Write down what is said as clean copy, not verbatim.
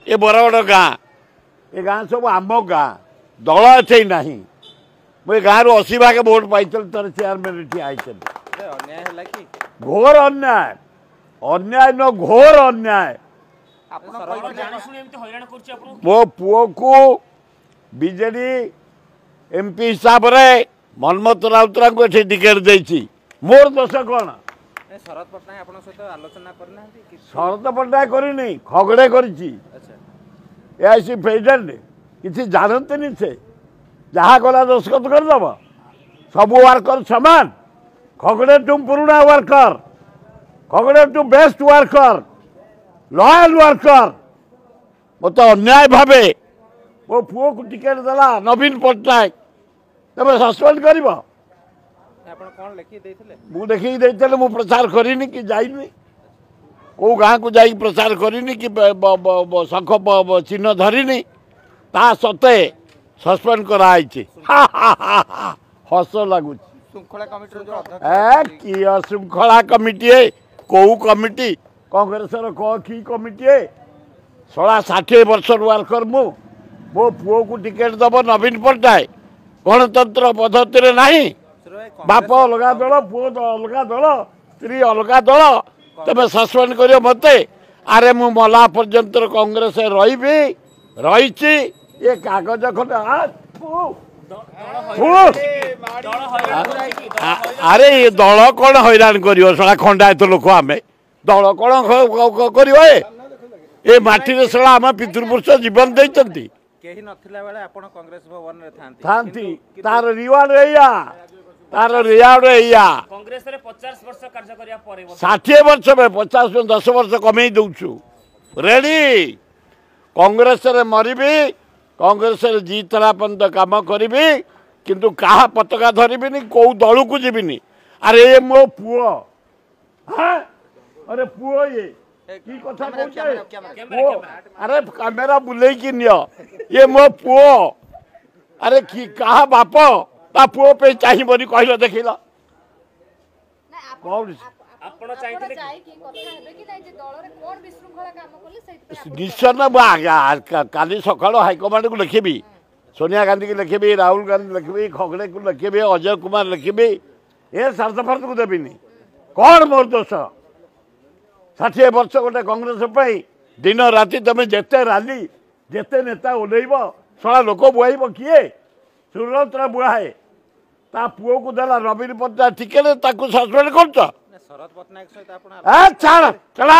ए बरगड़ गाँ ए गाँ सब आम गाँ दल एठे ना मुझे गाँव रु 80 भाग भोट पाई तर चेयरमैन ठिया घोर अन्याय अन्याय न घोर अन्याय मो पुओ को बीजेडी एमपी हिसाब रे मनमत राउतरा को एठे टिकेट देछि मोर दोष कौन शरद पट्टनायक आपन सहित आलोचना करना कि शरद पट्टनायक करनी खगड़े करिछि एआईसी प्रेसिडेंट किसी जानते से जहाँ गला दस्खत करदेव सब वर्कर समान खगड़े टू पुराना वर्कर खगड़े टू बेस्ट वर्कर लॉयल वर्कर मत अन्याय भावे मो पुओ को टिकेट देला नवीन पट्टनायक तबे सस्पेंड कर मु प्रचार करिनी कि जाइनी को गाँ को जाई प्रचार करिनी कि शंख चिन्ह धरिनी ता सते सस्पेंड कराई हस लगुच कि श्रृंखला कमिटी कौ कमिटी कांग्रेस की कमिटी 60 वर्ष वर्कर मो पुओ को टिकेट दब नवीन पट्टनायक गणतंत्र पद्धति नहीं बाप अलग दल पुओ अलग दल स्त्री अलग दल तबे सस्पेंड करियो मते अरे मु मला पर्यंत कांग्रेस रही ये कागज खंड अरे ये दल कौन हैरान करियो सला खंडायत लोक आम दल कौन करियो ए माटी रे सला आम पितृपुरुष जीवन देइचंती केही नथिला बेले आपण कांग्रेस भवन रे थांती तार रिवार्ड एया तार रिवार्ड एया कांग्रेस रे 50 वर्ष कार्य करिया परे 60 वर्ष में 50 में 10 वर्ष कमे दउछु रेडी कांग्रेस रे मरिबी कांग्रेस रे जीतला पंत काम करिबी किंतु काहा पताका धरिबिनी को दल को जीबिनी अरे ये मो पुओ हां अरे पुओ ये की कथा कहछे अरे कैमरा बुले की नियो ये मो पुओ अरे की काहा बाप ता पुओ पे चाहिबनी कहलो देखिला कौन आपण चाहिते कि कथा हेबे कि नै जे दल रे कोन विशृंखला काम करले सहित निश्चय काली सकाळ हाईकमांड को लिखी सोनिया गांधी को लिखी राहुल गांधी लिखी खगड़े को लिखी अजय कुमार लिखी ए शर्त को देविनी कौन मोर दोष 60 वर्ष गोटे कांग्रेस दिन राति तुम जिते राली जिते नेता ओल्लैब सला लोक बुआईब किए सुरतरा बुआए ता पुओ को देला नवीन पट्टनायक टिकेट सस्पेंड कर शरद पट्टनायक सहित आपण छाड़ चला